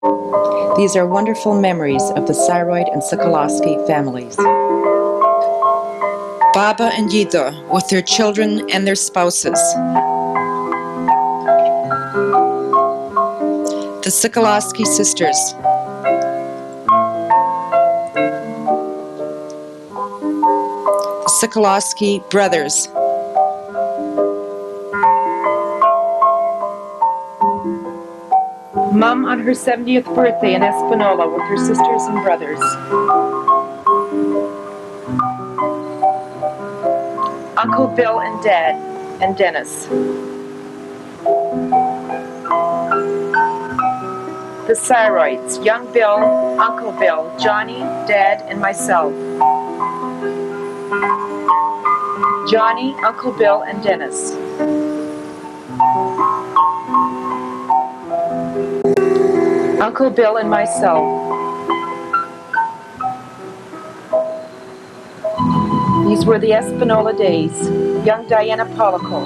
These are wonderful memories of the Syroid and Sokoloski families. Baba and Yida with their children and their spouses. The Sokoloski sisters. The Sokoloski brothers. Mom on her 70th birthday in Espanola with her sisters and brothers. Uncle Bill and Dad and Denis. The Syroids, young Bill, Uncle Bill, Johnny, Dad, and myself. Johnny, Uncle Bill, and Denis. Uncle Bill and myself. These were the Espanola days. Young Diana Polico.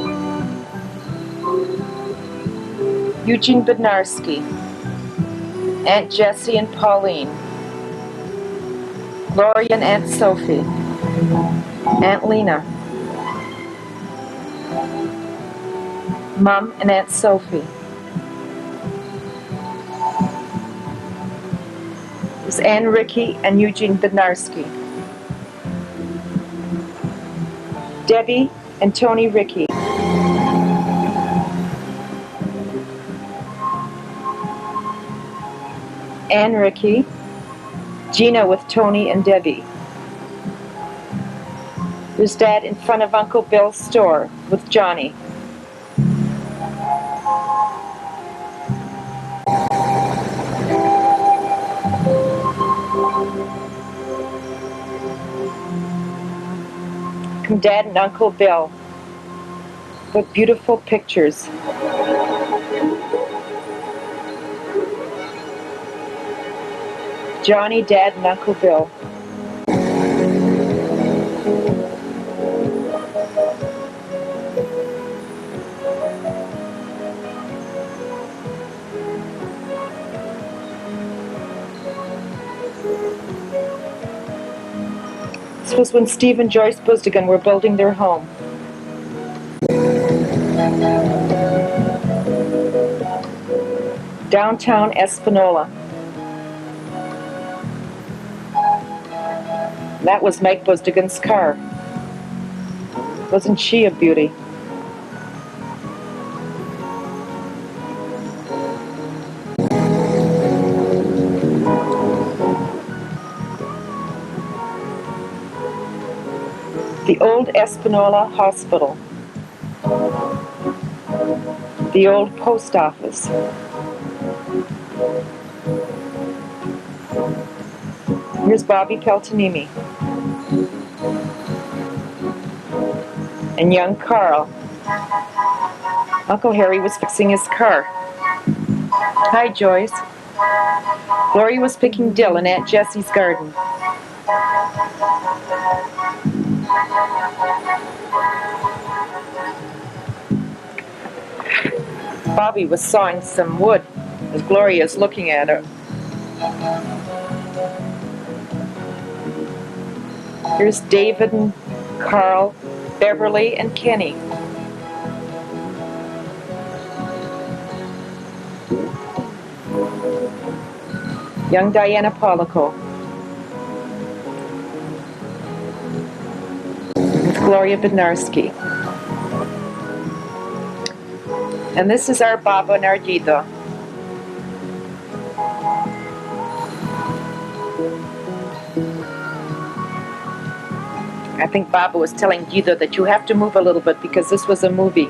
Eugene Bednarski. Aunt Jessie and Pauline. Gloria and Aunt Sophie. Aunt Lena. Mom and Aunt Sophie. There's Ann Rickey and Eugene Bednarski. Debbie and Tony Rickey. Ann Rickey. Gina with Tony and Debbie. There's Dad in front of Uncle Bill's store with Johnny. Come Dad and Uncle Bill. What beautiful pictures. Johnny, Dad, and Uncle Bill. This was when Steve and Joyce Busdigan were building their home. Downtown Espanola. That was Meg Busdigan's car. Wasn't she a beauty? The old Espanola Hospital. The old post office. Here's Bobby Peltonimi. And young Carl. Uncle Harry was fixing his car. Hi, Joyce. Gloria was picking dill in Aunt Jessie's garden. Bobby was sawing some wood as Gloria's looking at her. Here's David and Carl, Beverly and Kenny. Young Diana Polico. With Gloria Bednarski. And this is our Baba and our Yida. I think Baba was telling Yida that you have to move a little bit because this was a movie.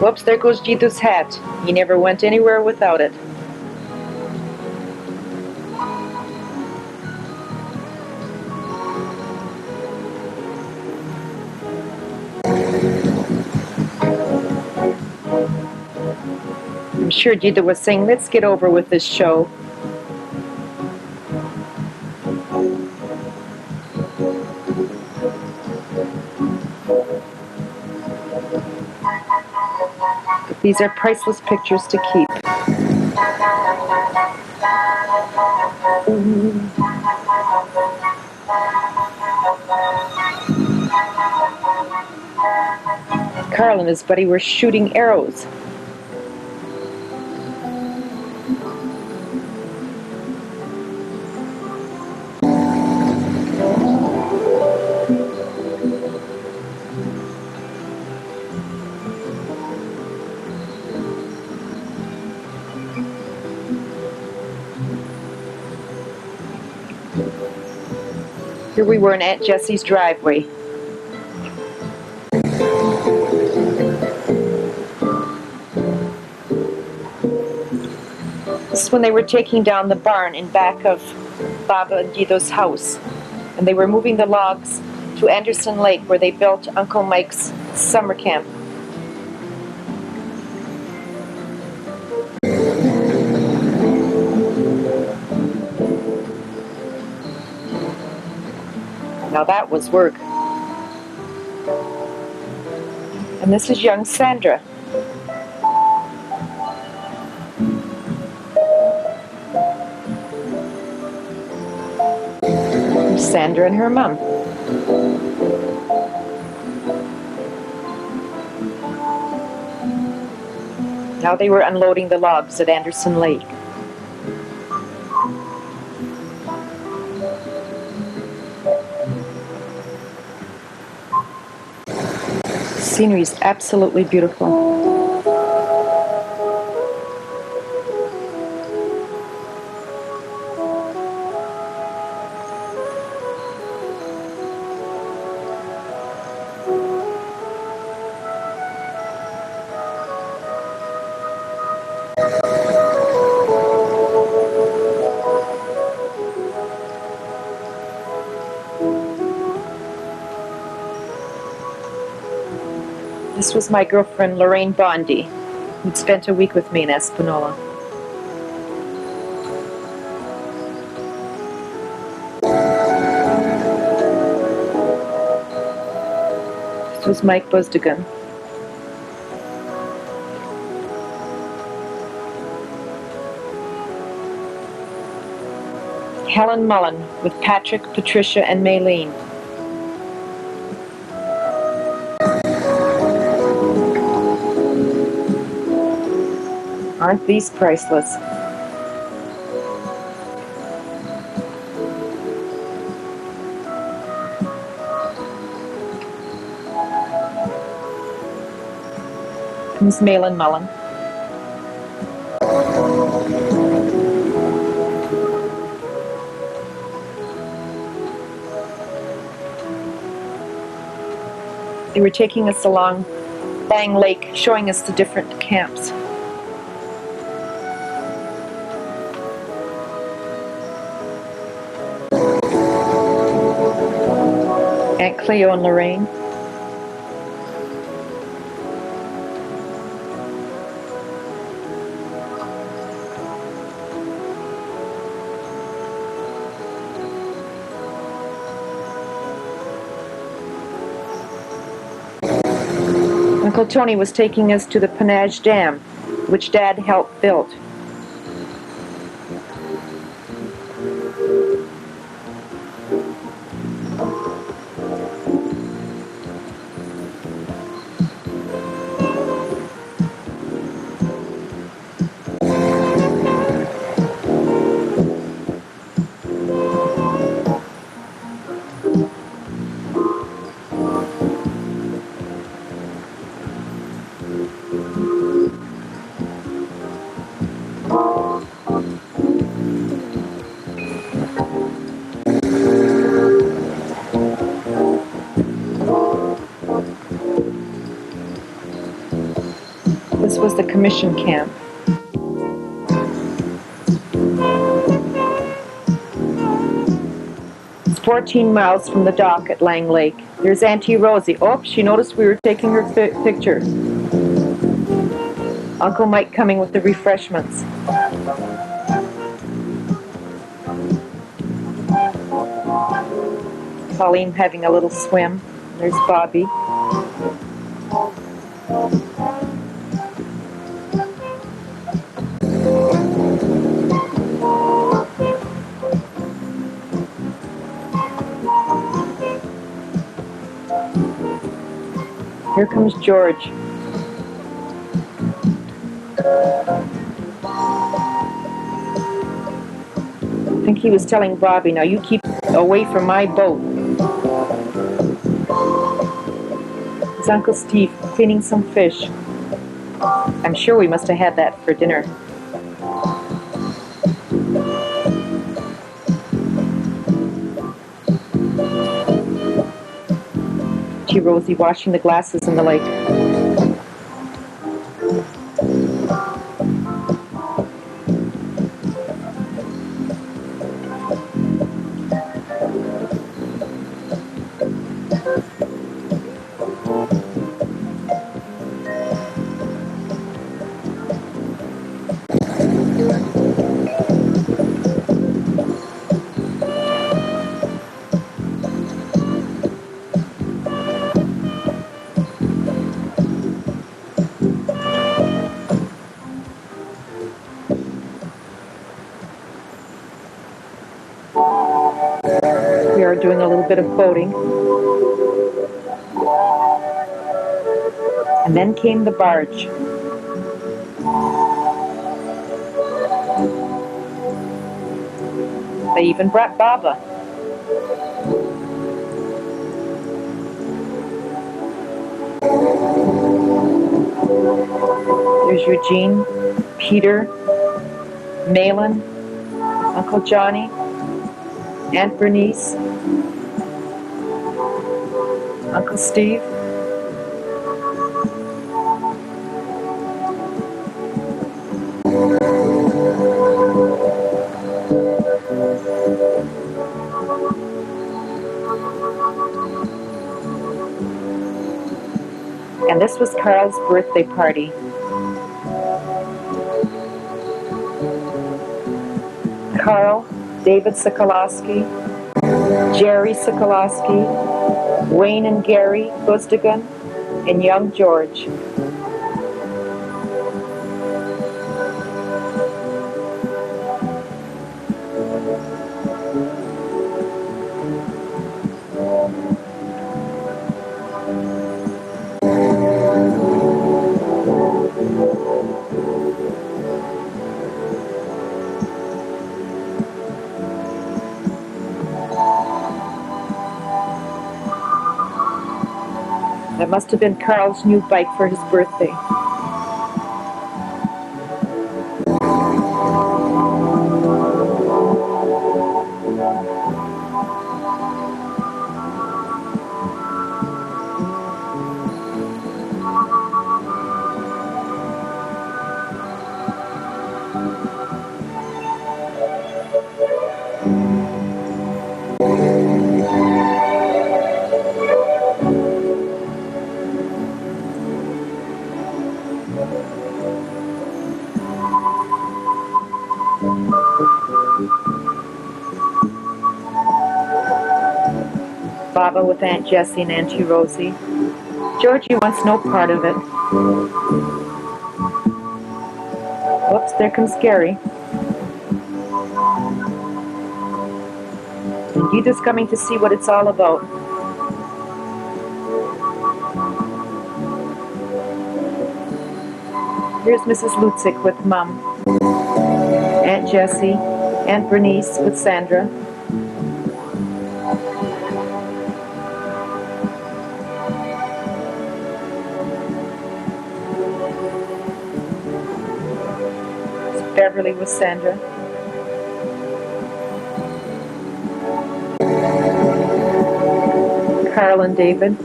Whoops, there goes Yida's hat. He never went anywhere without it. I'm sure Yida was saying, let's get over with this show. But these are priceless pictures to keep. Carl and his buddy were shooting arrows. Here we were in Aunt Jessie's driveway. This is when they were taking down the barn in back of Baba and Guido's house. And they were moving the logs to Anderson Lake, where they built Uncle Mike's summer camp. Now that was work. And this is young Sandra. Sandra and her mom. Now they were unloading the logs at Anderson Lake. The scenery is absolutely beautiful. This was my girlfriend Lorraine Bondi, who'd spent a week with me in Espanola. This was Mike Buzdigan. Helen Mullen with Patrick, Patricia, and Maylene. Aren't these priceless? Miss Maylin Mullen. They were taking us along Bang Lake, showing us the different camps. Aunt Cleo and Lorraine. Uncle Tony was taking us to the Panage Dam, which Dad helped build. This was the commission camp. It's 14 miles from the dock at Lang Lake. There's Auntie Rosie. Oh, she noticed we were taking her picture. Uncle Mike coming with the refreshments. Pauline having a little swim. There's Bobby. Here comes George. I think he was telling Bobby, now you keep away from my boat. It's Uncle Steve cleaning some fish. I'm sure we must have had that for dinner. Auntie Rosie washing the glasses in the lake. We are doing a little bit of boating. And then came the barge. They even brought Baba. There's Eugene, Peter, Malin, Uncle Johnny, Aunt Bernice, Uncle Steve. And this was Carl's birthday party. Carl, David Sokoloski, Jerry Sokoloski, Wayne and Gary Buzdigan, and young George. That must have been Carl's new bike for his birthday. Baba with Aunt Jessie and Auntie Rosie. Georgie wants no part of it. Whoops, there comes Gary. And Gita's coming to see what it's all about. Here's Mrs. Lutzik with Mum, Aunt Jessie, Aunt Bernice with Sandra. Beverly with Sandra. Carl and David.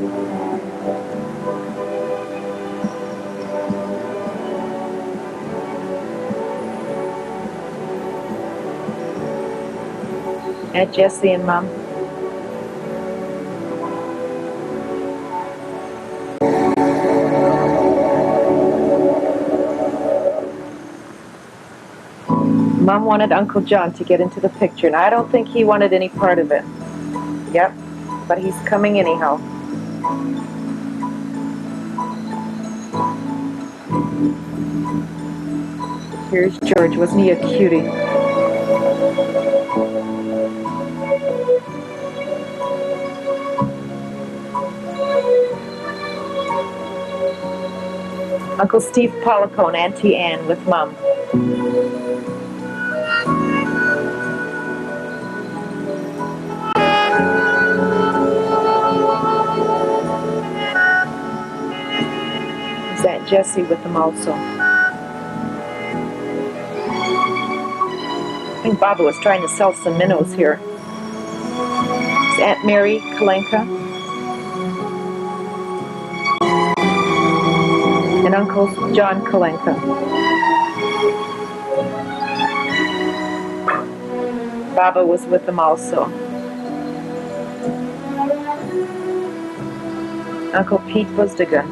Aunt Jessie and Mom. Mom wanted Uncle John to get into the picture, and I don't think he wanted any part of it. Yep, but he's coming anyhow. Here's George. Wasn't he a cutie? Uncle Steve Pollico and Auntie Anne with Mom. There's Aunt Jessie with them also. I think Baba was trying to sell some minnows here. There's Aunt Mary Kalenka. And Uncle John Kalenka. Baba was with them also. Uncle Pete Buzdigan.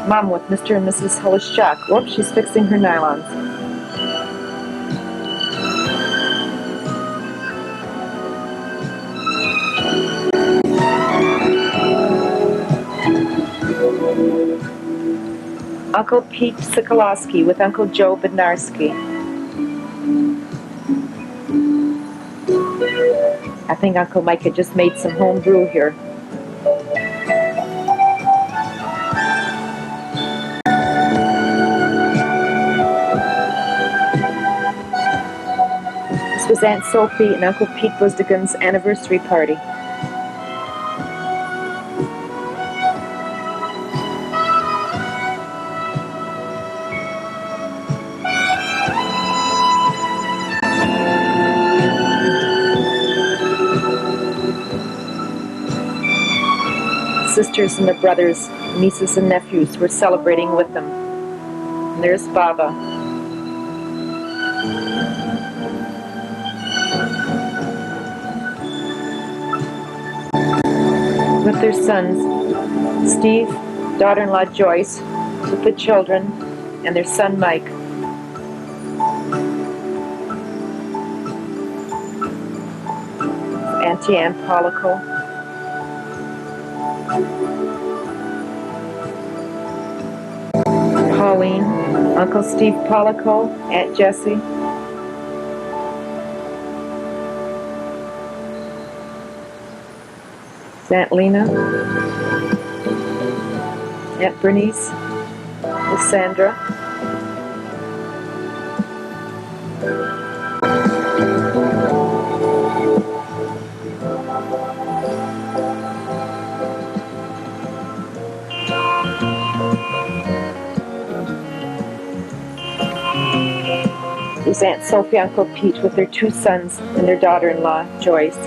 Mom with Mr. and Mrs. Holishchak. Whoops, she's fixing her nylons. Uncle Pete Sokoloski with Uncle Joe Bednarski. I think Uncle Mike had just made some home brew here. This was Aunt Sophie and Uncle Pete Buzdigan's anniversary party. Sisters and their brothers, nieces and nephews were celebrating with them. And there's Baba. With their sons, Steve, daughter-in-law Joyce, with the children, and their son Mike. Auntie Anne Pollico. Pauline, Uncle Steve Pollico, Aunt Jessie. Aunt Lena, Aunt Bernice, Miss Sandra. There's Aunt Sophie, Uncle Pete with their two sons and their daughter-in-law, Joyce.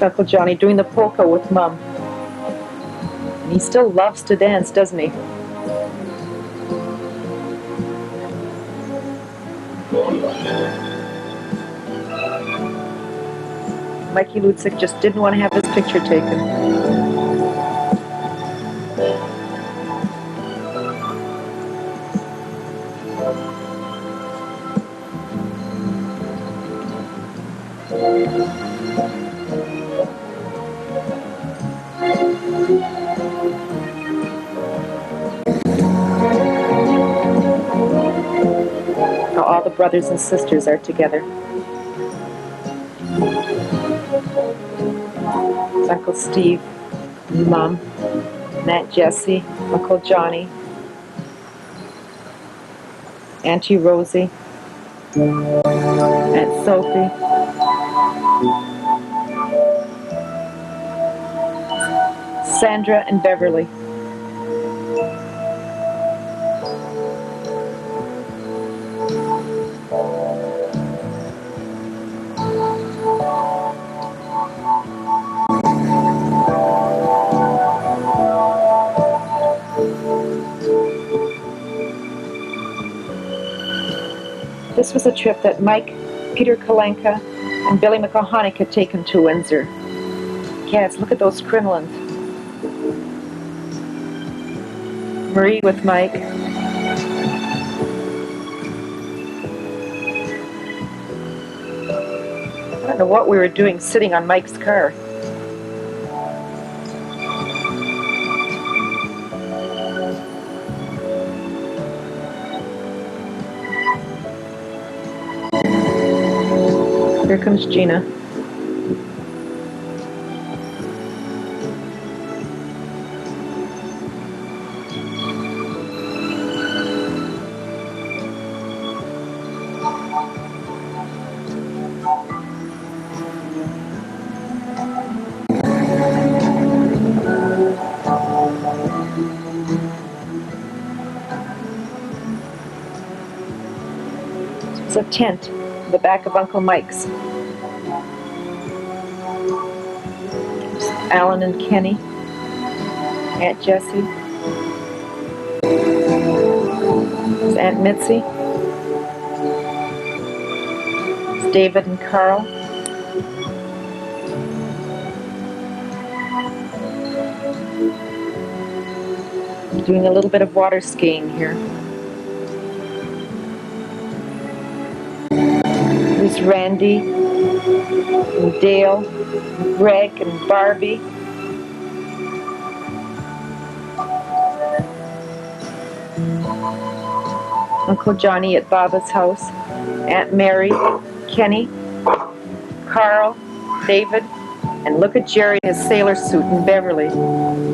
Uncle Johnny doing the polka with Mom. And he still loves to dance, doesn't he? Mikey Ludzik just didn't want to have his picture taken. Now all the brothers and sisters are together. It's Uncle Steve, Mom, Aunt Jessie, Uncle Johnny, Auntie Rosie, Aunt Sophie, Sandra and Beverly. This was a trip that Mike, Peter Kalenka, and Billy McCahonic had taken to Windsor. Cats, look at those crinolines. Marie with Mike. I don't know what we were doing sitting on Mike's car. Here comes Gina. It's a tent in the back of Uncle Mike's. Alan and Kenny, Aunt Jessie, it's Aunt Mitzi, it's David and Carl, doing a little bit of water skiing here. There's Randy and Dale, and Greg and Barbie. Uncle Johnny at Baba's house, Aunt Mary, Kenny, Carl, David, and look at Jerry in his sailor suit in Beverly.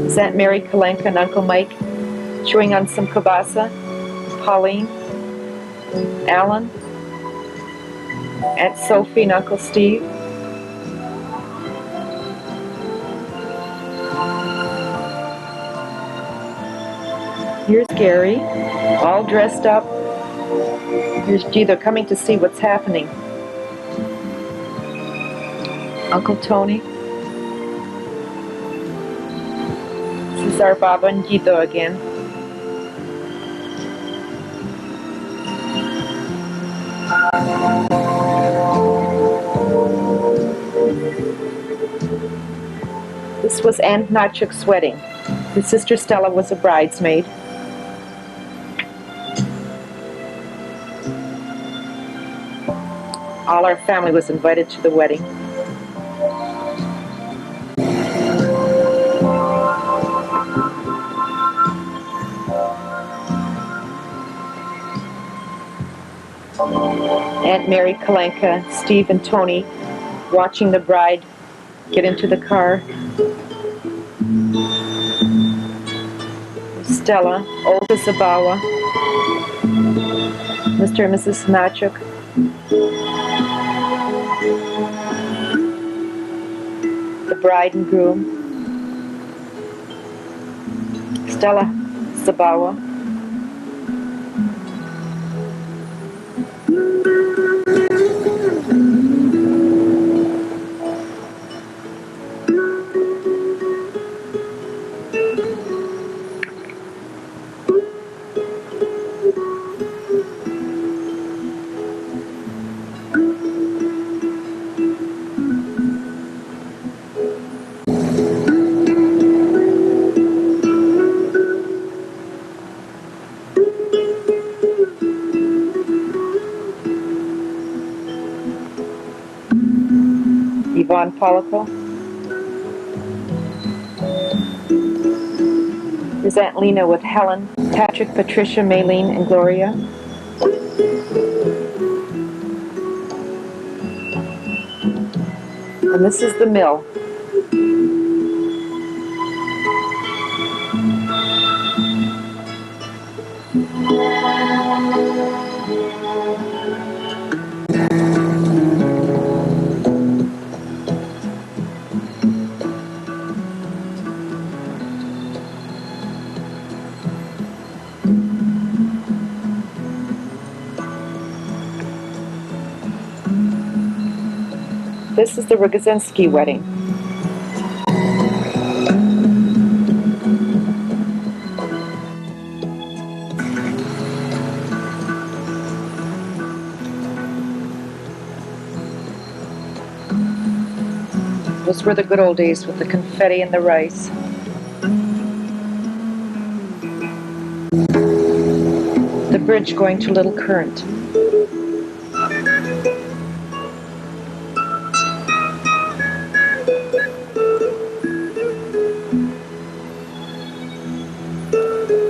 Is Aunt Mary Kalenka and Uncle Mike chewing on some kielbasa? Pauline, Alan, Aunt Sophie and Uncle Steve. Here's Gary, all dressed up. Here's G, they're coming to see what's happening. Uncle Tony. This is our Baba and Guido again. This was Aunt Nachuk's wedding. His sister Stella was a bridesmaid. All our family was invited to the wedding. Aunt Mary Kalenka, Steve and Tony watching the bride get into the car. Stella, Olga Zabawa, Mr. and Mrs. Nachuk. The bride and groom. Stella Zabawa. Von Polico. There's Aunt Lena with Helen, Patrick, Patricia, Maylene, and Gloria. And this is the mill. This is the Rogozinski wedding. Those were the good old days with the confetti and the rice. The bridge going to Little Current.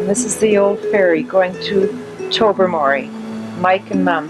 And this is the old ferry going to Tobermory. Mike and Mum.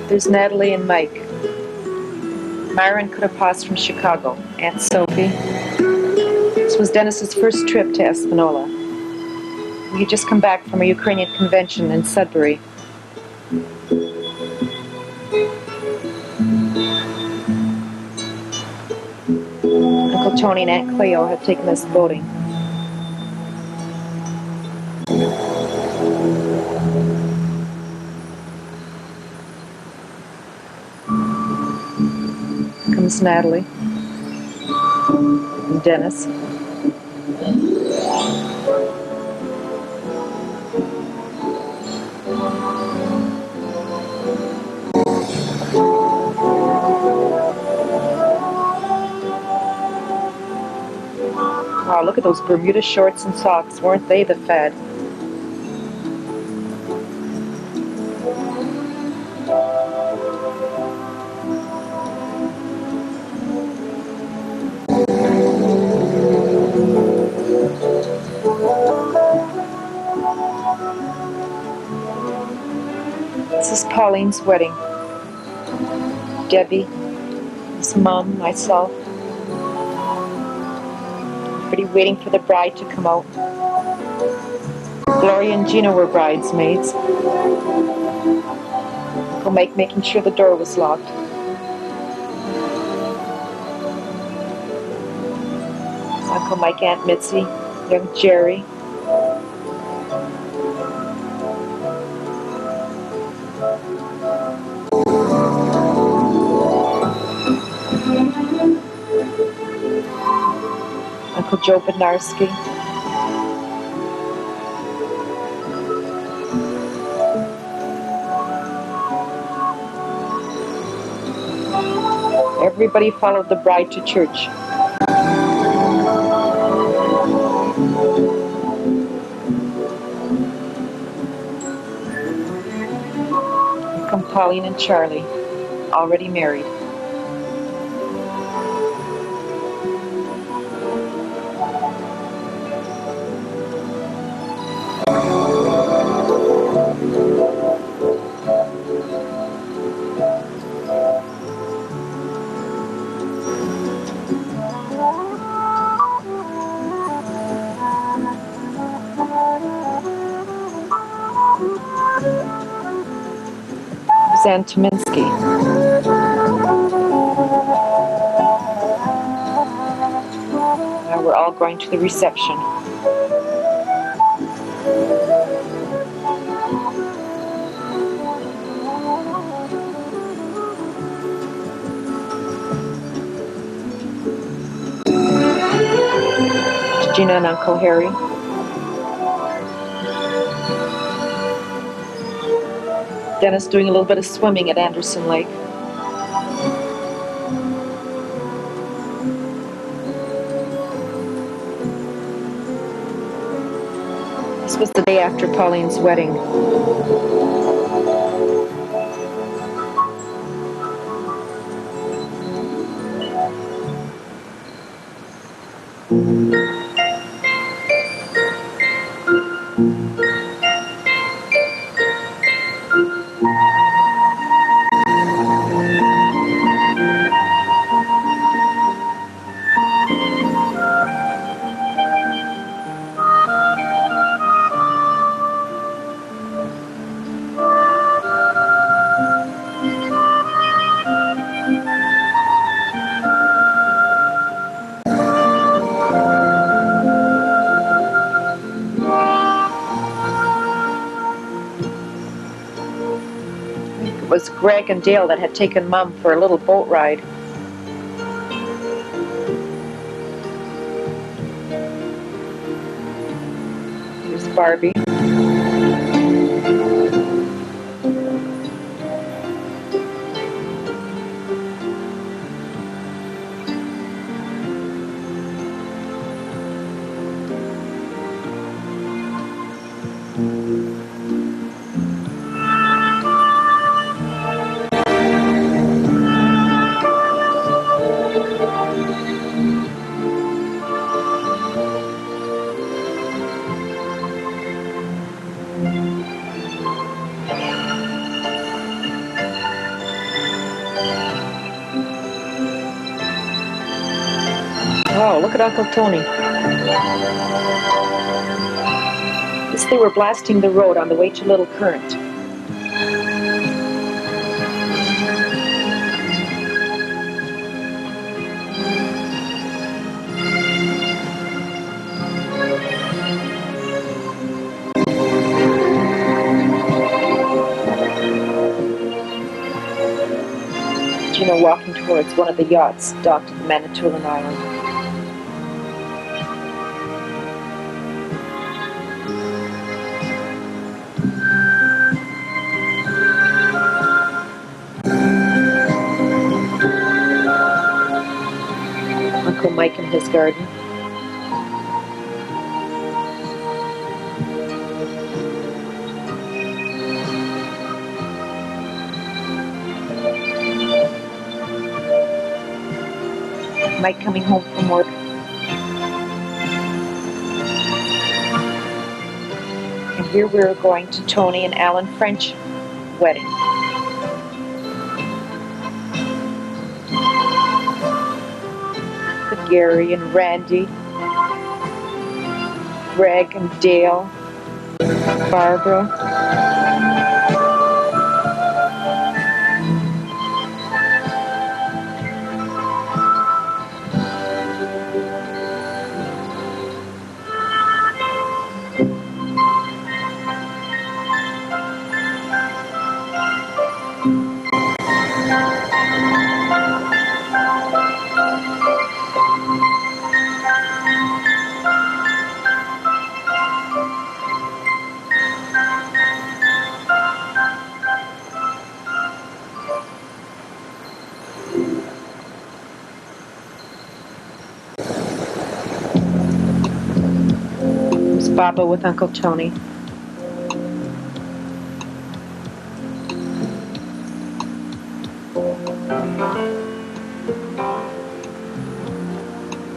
There's Natalie and Mike. Myron could have passed from Chicago. Aunt Sophie. This was Denis's first trip to Espanola. He had just come back from a Ukrainian convention in Sudbury. Uncle Tony and Aunt Cleo had taken us boating. Comes Natalie and Denis. Wow, look at those Bermuda shorts and socks. Weren't they the fad? This is Pauline's wedding. Debbie, his mom, myself. Everybody waiting for the bride to come out. Gloria and Gina were bridesmaids. Uncle Mike making sure the door was locked. Uncle Mike, Aunt Mitzi, young Jerry. Uncle Joe Bednarski. Everybody followed the bride to church. Here come Pauline and Charlie, already married. Suzanne Tominski. Now we're all going to the reception. Gina and Uncle Harry. Denis doing a little bit of swimming at Anderson Lake. This was the day after Pauline's wedding. It was Greg and Dale that had taken Mom for a little boat ride. Here's Barbie. Oh, look at Uncle Tony. Yes, they were blasting the road on the way to Little Current. Gina walking towards one of the yachts docked at the Manitoulin Island. Uncle Mike in his garden. Mike coming home from work. And here we're going to Tony and Alan French wedding. With Gary and Randy, Greg and Dale, Barbara. Baba with Uncle Tony.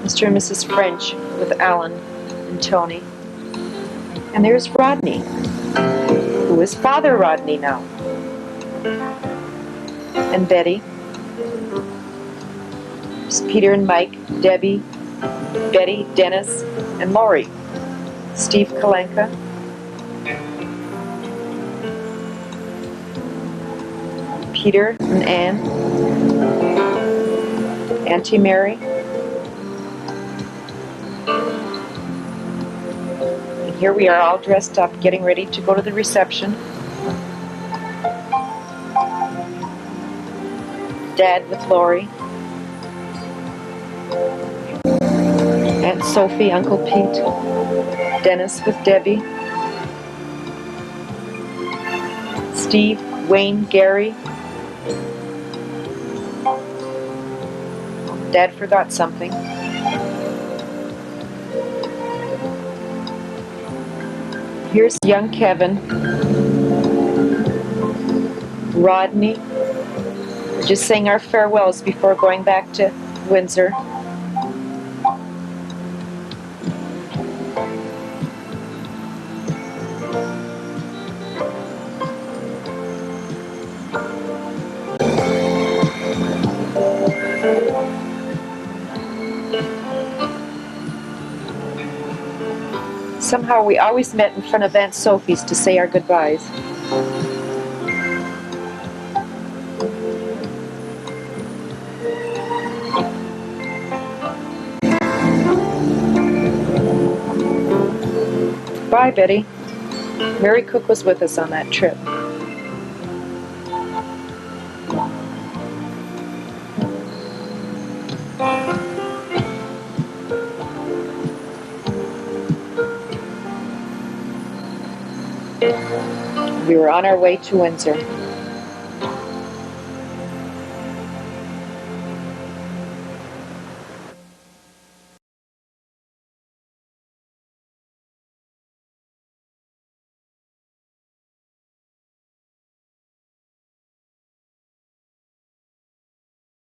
Mr. and Mrs. French with Alan and Tony. And there's Rodney, who is Father Rodney now. And Betty. There's Peter and Mike, Debbie, Betty, Denis, and Lori. Steve Kalenka. Peter and Ann. Auntie Mary. And here we are all dressed up, getting ready to go to the reception. Dad with Lori. Aunt Sophie, Uncle Pete, Denis with Debbie, Steve, Wayne, Gary. Dad forgot something. Here's young Kevin, Rodney. We're just saying our farewells before going back to Windsor. Somehow we always met in front of Aunt Sophie's to say our goodbyes. Bye, Betty. Mary Cook was with us on that trip. We were on our way to Windsor.